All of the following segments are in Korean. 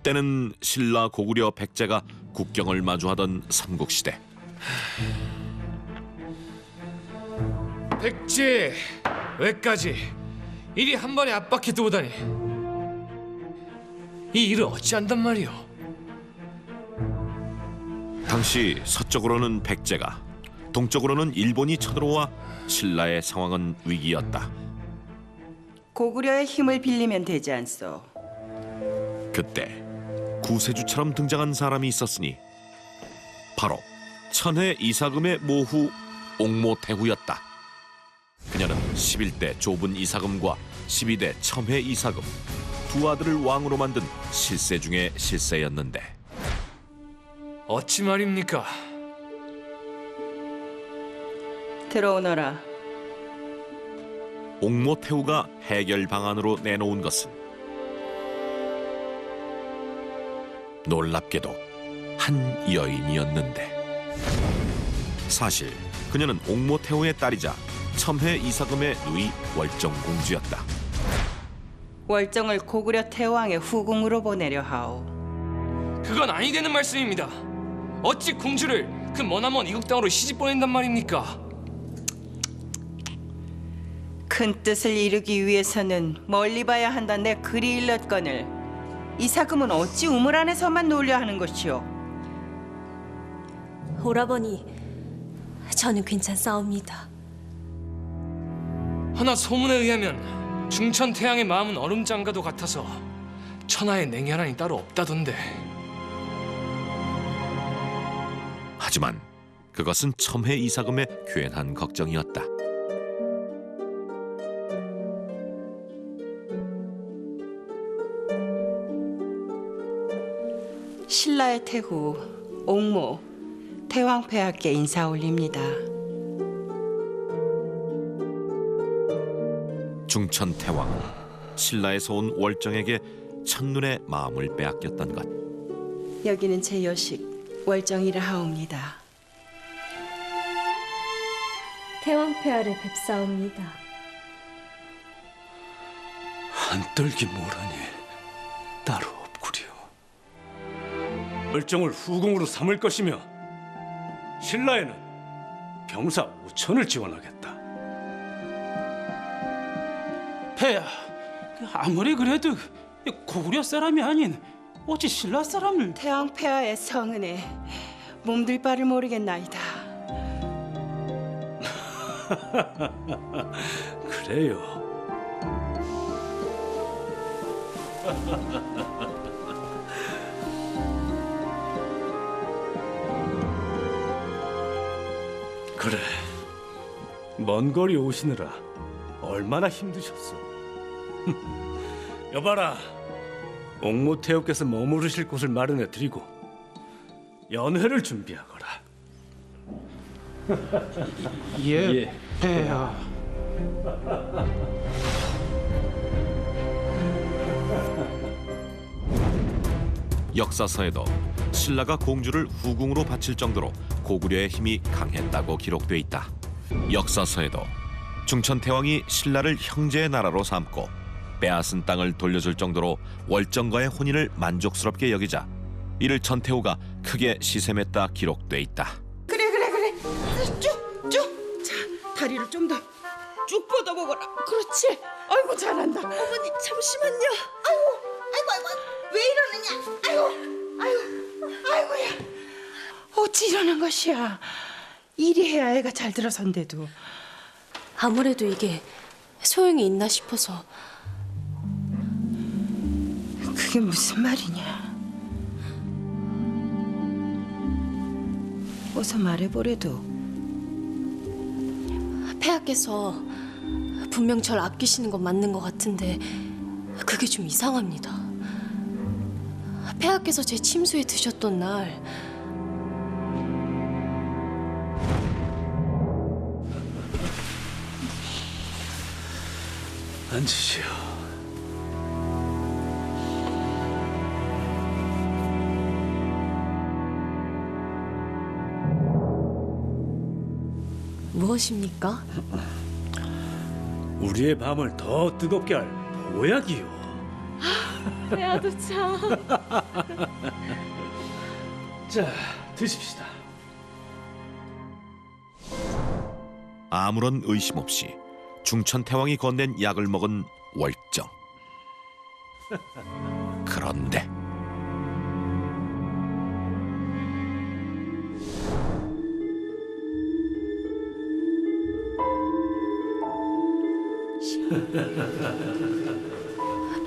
때는 신라 고구려 백제가 국경을 마주하던 삼국시대. 백제 왜까지 일이 한 번에 앞바퀴 도다니 이 일을 어찌한단 말이오? 당시 서쪽으로는 백제가, 동쪽으로는 일본이 쳐들어와 신라의 상황은 위기였다. 고구려의 힘을 빌리면 되지 않소. 그때 구세주처럼 등장한 사람이 있었으니 바로 천해 이사금의 모후 옥모태후였다. 그녀는 11대 조분 이사금과 12대 첨해 이사금 두 아들을 왕으로 만든 실세 중의 실세였는데, 어찌 말입니까? 들어오너라. 옥모태후가 해결 방안으로 내놓은 것은 놀랍게도 한 여인이었는데, 사실 그녀는 옥모태후의 딸이자 첨해 이사금의 누이 월정공주였다. 월정을 고구려 태왕의 후궁으로 보내려 하오. 그건 아니 되는 말씀입니다. 어찌 공주를 그 머나먼 이국 땅으로 시집 보낸단 말입니까? 큰 뜻을 이루기 위해서는 멀리 봐야 한다네 그리 일렀거늘 이사금은 어찌 우물 안에서만 놀려 하는 것이오? 오라버니, 저는 괜찮사옵니다. 하나 소문에 의하면 중천 태양의 마음은 얼음장과도 같아서 천하에 냉혈한이 따로 없다던데. 하지만 그것은 첨해 이사금의 괜한 걱정이었다. 신라의 태후 옥모 태왕폐하께 인사 올립니다. 중천 태왕은 신라에서 온 월정에게 첫눈에 마음을 빼앗겼던 것. 여기는 제 여식 월정이라 하옵니다. 태왕폐하를 뵙사옵니다. 한떨기 뭐라니 따로 없구려. 월정을 후궁으로 삼을 것이며 신라에는 병사 5천을 지원하겠다. 폐야, 아무리 그래도 고구려 사람이 아닌 어찌 신라 사람을? 태왕폐하의 성은에 몸둘 바를 모르겠나이다. 그래요. 그래, 먼 거리 오시느라 얼마나 힘드셨어. 여봐라, 옥모태후께서 머무르실 곳을 마련해 드리고 연회를 준비하거라. 예, 폐야. 역사서에도 신라가 공주를 후궁으로 바칠 정도로 고구려의 힘이 강했다고 기록돼 있다. 역사서에도 중천 태왕이 신라를 형제의 나라로 삼고 빼앗은 땅을 돌려줄 정도로 월정과의 혼인을 만족스럽게 여기자 이를 전태후가 크게 시샘했다 기록돼 있다. 그래. 쭉. 자, 다리를 좀 더 쭉 뻗어보거라. 그렇지. 아이고 잘한다. 어머니, 잠시만요. 아이고. 왜 이러느냐? 아이고야. 어찌 이러는 것이야? 이리 해야 애가 잘 들어선대도. 아무래도 이게 소용이 있나 싶어서. 그게 무슨 말이냐? 어서 말해보래도. 폐하께서 분명 절 아끼시는 건 맞는 것 같은데 그게 좀 이상합니다. 폐하께서 제 침수에 드셨던 날 앉으시오. 무엇입니까? 우리의 밤을 더 뜨겁게 할 보약이요. 폐하도 참. 자, 드십시다. 아무런 의심 없이 중천태왕이 건넨 약을 먹은 월정. 그런데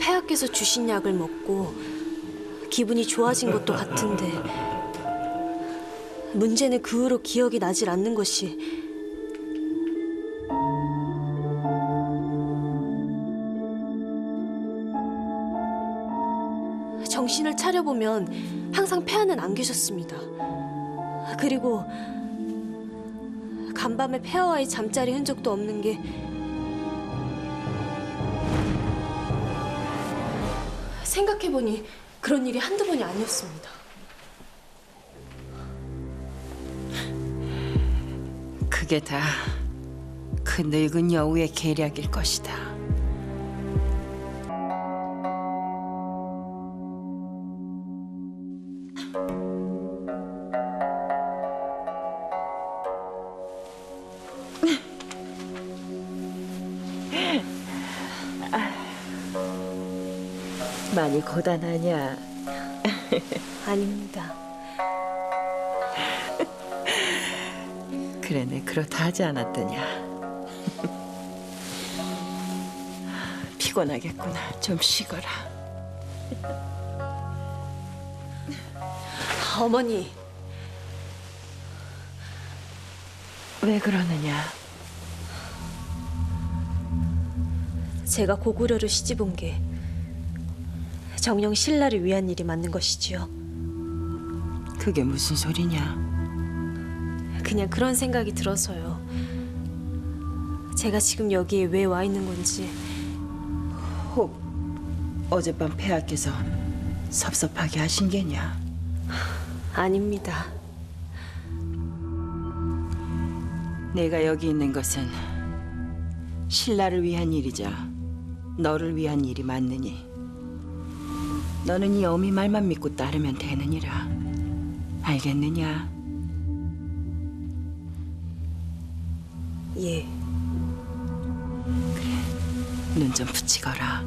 폐하께서 주신 약을 먹고 기분이 좋아진 것도 같은데 문제는 그 후로 기억이 나질 않는 것이 정신을 차려보면 항상 폐하는 안 계셨습니다. 그리고 간밤에 폐하와의 잠자리 흔적도 없는 게 생각해보니 그런 일이 한두 번이 아니었습니다. 그게 다 그 늙은 여우의 계략일 것이다. 많이 고단하냐? 아닙니다. 그래, 내 그렇다 하지 않았더냐? 피곤하겠구나. 좀 쉬거라. 어머니, 왜 그러느냐? 제가 고구려로 시집온 게 정녕 신라를 위한 일이 맞는 것이지요. 그게 무슨 소리냐? 그냥 그런 생각이 들어서요. 제가 지금 여기에 왜 와 있는 건지. 혹 어젯밤 폐하께서 섭섭하게 하신 게냐? 아닙니다. 내가 여기 있는 것은 신라를 위한 일이자 너를 위한 일이 맞느니 너는 이 어미 말만 믿고 따르면 되느니라. 알겠느냐? 예. 눈 좀 붙이거라.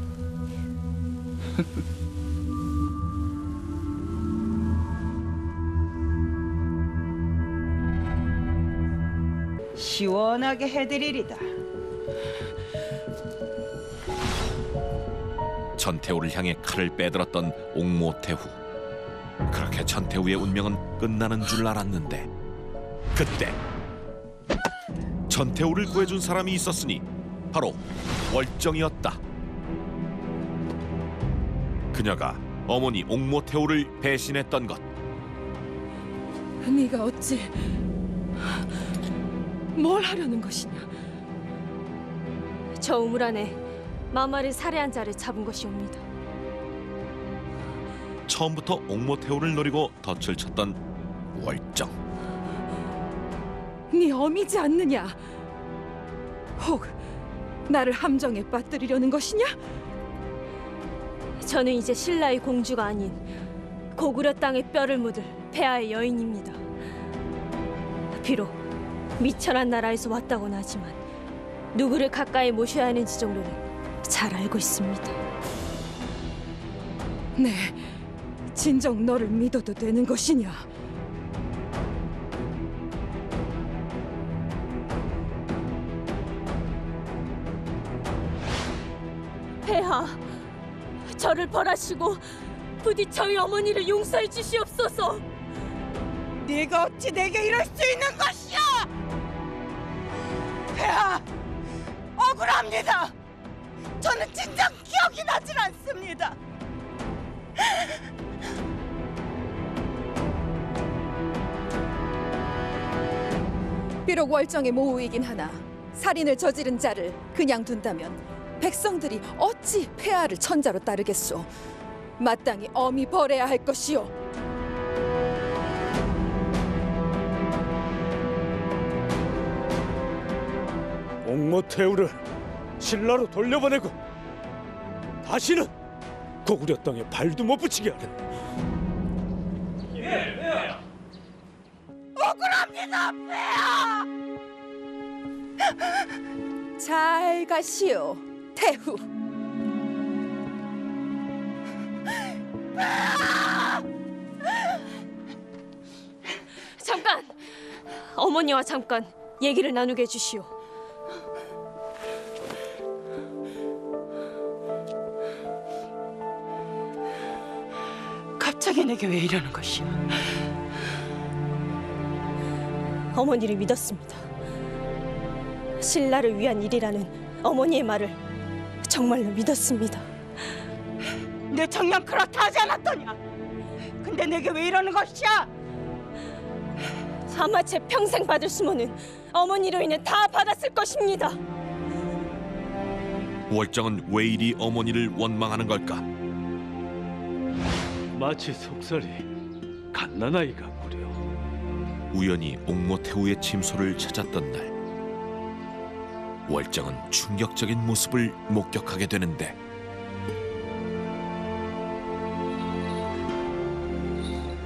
시원하게 해드리리다. 전태후를 향해 칼을 빼들었던 옥모태후. 그렇게 전태후의 운명은 끝나는 줄 알았는데 그때 전태후를 구해준 사람이 있었으니 바로 월정이었다. 그녀가 어머니 옥모태후를 배신했던 것. 네가 어찌 뭘 하려는 것이냐? 저 우물 안에 마마를 살해한 자를 잡은 것이옵니다. 처음부터 옥모태후를 노리고 덫을 쳤던 월정. 네 어미지 않느냐? 혹 나를 함정에 빠뜨리려는 것이냐? 저는 이제 신라의 공주가 아닌 고구려 땅의 뼈를 묻을 폐하의 여인입니다. 비록 미천한 나라에서 왔다고는 하지만 누구를 가까이 모셔야 하는지 정도는 잘 알고 있습니다. 네, 진정 너를 믿어도 되는 것이냐? 폐하, 저를 벌하시고 부디 저희 어머니를 용서해 주시옵소서. 네가 어찌 내게 이럴 수 있는 것이야? 폐하, 억울합니다. 저는 진작 기억이 나질 않습니다. 비록 월정의 모우이긴 하나 살인을 저지른 자를 그냥 둔다면 백성들이 어찌 폐하를 천자로 따르겠소? 마땅히 엄히 벌해야 할 것이오. 옥모태우를 신라로 돌려보내고 다시는 고구려 땅에 발도 못 붙이게 하라. 잘 가시오, 태후. 잠깐! 어머니와 잠깐 얘기를 나누게 해주시오. 갑자기 내게 왜 이러는 것이야? 어머니를 믿었습니다. 신라를 위한 일이라는 어머니의 말을 정말로 믿었습니다. 내 정녕 그렇다 하지 않았더냐? 근데 내게 왜 이러는 것이야? 아마 제 평생 받을 수모는 어머니로 인해 다 받았을 것입니다. 월정은 왜 이리 어머니를 원망하는 걸까? 마치 속살이 갓난아이 같구려. 우연히 옥모태우의 침소를 찾았던 날, 월정은 충격적인 모습을 목격하게 되는데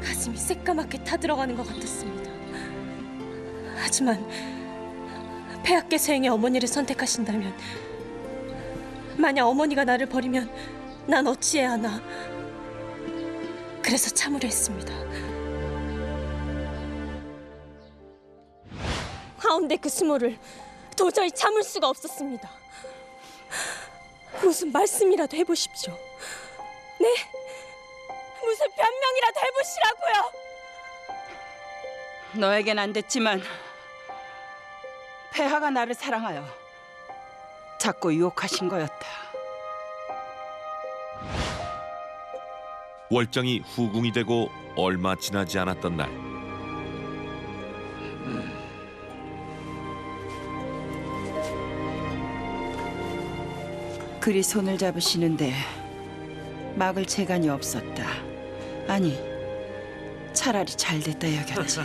가슴이 새까맣게 타들어가는 것 같았습니다. 하지만 폐하께서 행해 어머니를 선택하신다면, 만약 어머니가 나를 버리면 난 어찌해야 하나. 그래서 참으려 했습니다. 가운데 그 수모를 도저히 참을 수가 없었습니다. 무슨 말씀이라도 해보십시오. 네? 무슨 변명이라도 해보시라고요. 너에겐 안 됐지만 폐하가 나를 사랑하여 자꾸 유혹하신 거였다. 월정이 후궁이 되고 얼마 지나지 않았던 날, 그리 손을 잡으시는데 막을 재간이 없었다. 아니, 차라리 잘 됐다 여겼지.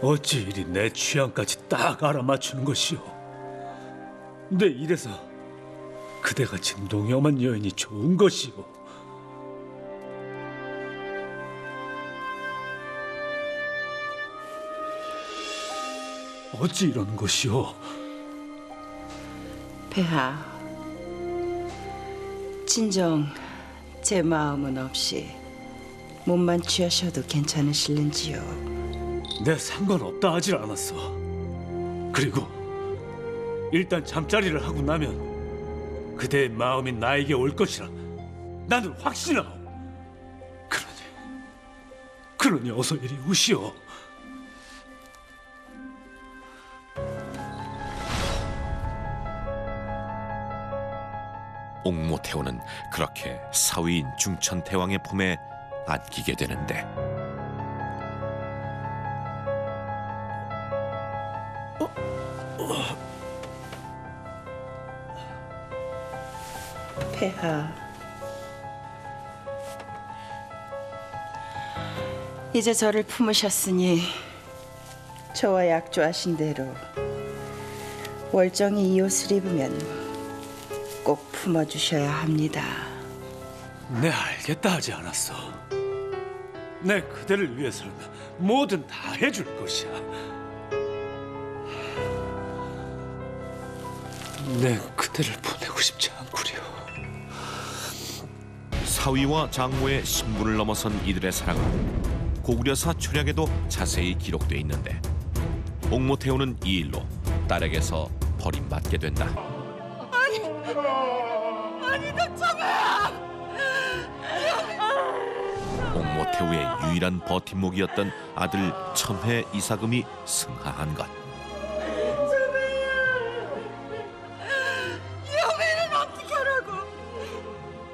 어찌 이리 내 취향까지 딱 알아맞추는 것이오. 내 이래서 그대같이 농염한 여인이 좋은 것이오. 어찌 이러는 것이오. 폐하, 진정 제 마음은 없이 몸만 취하셔도 괜찮으실는지요? 내 상관없다 하질 않았어. 그리고 일단 잠자리를 하고 나면 그대의 마음이 나에게 올 것이라 나는 확신하오. 그러니 어서 이리 오시오. 옥모태우는 그렇게 사위인 중천대왕의 품에 안기게 되는데, 폐하, 이제 저를 품으셨으니 저와 약조하신 대로 월정이 이 옷을 입으면 꼭 품어주셔야 합니다. 내 알겠다 하지 않았어. 내 그대를 위해서는 뭐든 다 해줄 것이야. 내 그대를 보내고 싶지 않구려. 사위와 장모의 신분을 넘어선 이들의 사랑은 고구려사 초량에도 자세히 기록돼 있는데, 옥모태우는 이 일로 딸에게서 버림받게 된다. 옥모태우의 유일한 버팀목이었던 아들 첨해 이사금이 승하한 것. 여매는 어떻게 하라고?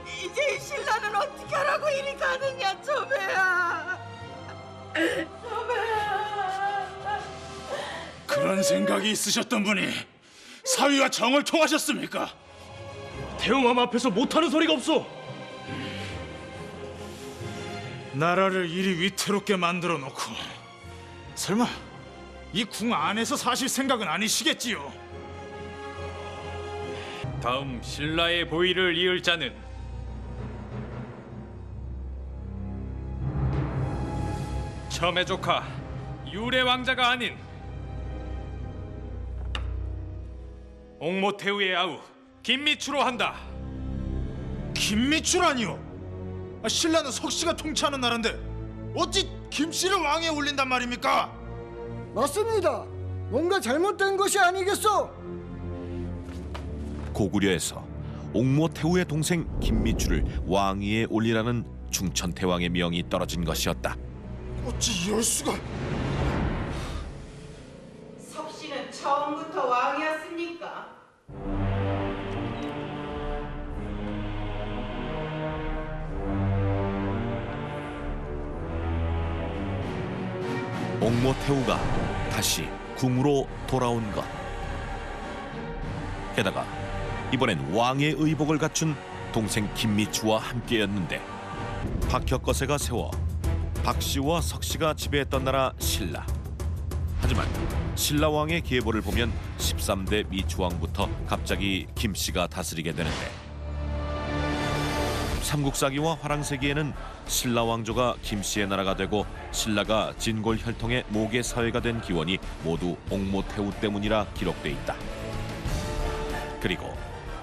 이제 이 신라는 어떻게 하라고 이리 가느냐, 저배야. 그런 생각이 있으셨던 분이 사위와 정을 통하셨습니까? 태웅함 앞에서 못하는 소리가 없어. 나라를 이리 위태롭게 만들어 놓고 설마 이 궁 안에서 사실 생각은 아니시겠지요? 다음 신라의 보위를 이을 자는 첨의 조카 유래 왕자가 아닌 옥모태우의 아우 김미추로 한다. 김미추라니요? 신라는 석씨가 통치하는 나라인데 어찌 김씨를 왕에 올린단 말입니까? 맞습니다. 뭔가 잘못된 것이 아니겠소? 고구려에서 옥모태우의 동생 김미추를 왕위에 올리라는 중천태왕의 명이 떨어진 것이었다. 어찌 이럴 수가? 석씨는 처음부터 왕이었습니까? 옥모태우가 다시 궁으로 돌아온 것. 게다가 이번엔 왕의 의복을 갖춘 동생 김미추와 함께였는데 박혁거세가 세워 박씨와 석씨가 지배했던 나라 신라. 하지만 신라왕의 계보를 보면 13대 미추왕부터 갑자기 김씨가 다스리게 되는데 삼국사기와 화랑세기에는 신라 왕조가 김씨의 나라가 되고 신라가 진골 혈통의 모계 사회가 된 기원이 모두 옥모태우 때문이라 기록돼 있다. 그리고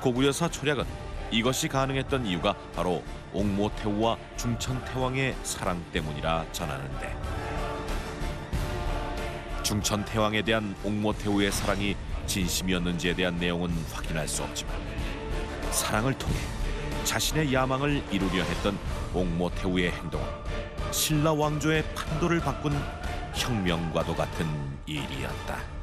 고구려사 초략은 이것이 가능했던 이유가 바로 옥모태우와 중천태왕의 사랑 때문이라 전하는데 중천태왕에 대한 옥모태우의 사랑이 진심이었는지에 대한 내용은 확인할 수 없지만 사랑을 통해 자신의 야망을 이루려 했던 옥모태우의 행동은 신라 왕조의 판도를 바꾼 혁명과도 같은 일이었다.